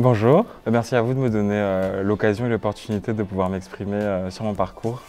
Bonjour, merci à vous de me donner l'occasion et l'opportunité de pouvoir m'exprimer sur mon parcours.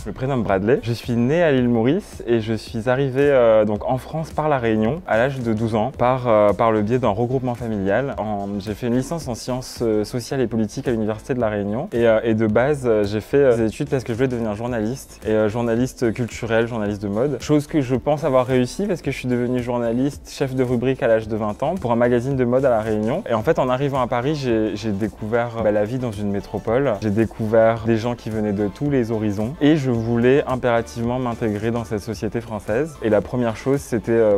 Je me prénomme Bradley, je suis né à l'île Maurice et je suis arrivé donc en France par La Réunion à l'âge de 12 ans par le biais d'un regroupement familial. J'ai fait une licence en sciences sociales et politiques à l'université de La Réunion et de base j'ai fait des études parce que je voulais devenir journaliste et journaliste culturel, journaliste de mode. Chose que je pense avoir réussi parce que je suis devenu journaliste, chef de rubrique à l'âge de 20 ans pour un magazine de mode à La Réunion. Et en fait en arrivant à Paris j'ai découvert la vie dans une métropole, j'ai découvert des gens qui venaient de tous les horizons et je voulais impérativement m'intégrer dans cette société française. Et la première chose,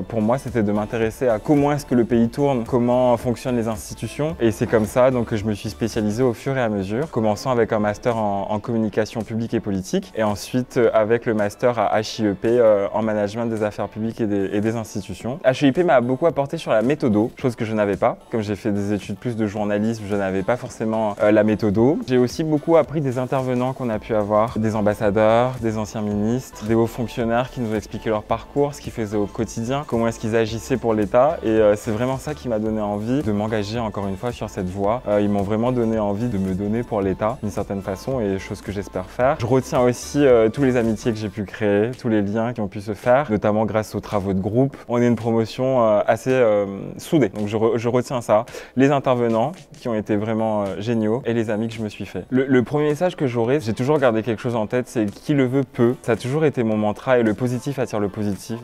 pour moi, c'était de m'intéresser à comment est-ce que le pays tourne, comment fonctionnent les institutions. Et c'est comme ça donc, que je me suis spécialisé au fur et à mesure, commençant avec un master en communication publique et politique, et ensuite avec le master à HIEP en management des affaires publiques et des institutions. HIEP m'a beaucoup apporté sur la méthodo, chose que je n'avais pas. Comme j'ai fait des études plus de journalisme, je n'avais pas forcément la méthodo. J'ai aussi beaucoup appris des intervenants qu'on a pu avoir, des ambassadeurs, des anciens ministres, des hauts fonctionnaires qui nous ont expliqué leur parcours, ce qu'ils faisaient au quotidien, comment est-ce qu'ils agissaient pour l'État. Et c'est vraiment ça qui m'a donné envie de m'engager encore une fois sur cette voie. Ils m'ont vraiment donné envie de me donner pour l'État d'une certaine façon et chose que j'espère faire. Je retiens aussi tous les amitiés que j'ai pu créer, tous les liens qui ont pu se faire, notamment grâce aux travaux de groupe. On est une promotion assez soudée, donc je retiens ça. Les intervenants qui ont été vraiment géniaux et les amis que je me suis fait. Le premier message que j'aurais, j'ai toujours gardé quelque chose en tête, c'est qui le veut peut. Ça a toujours été mon mantra et le positif attire le positif.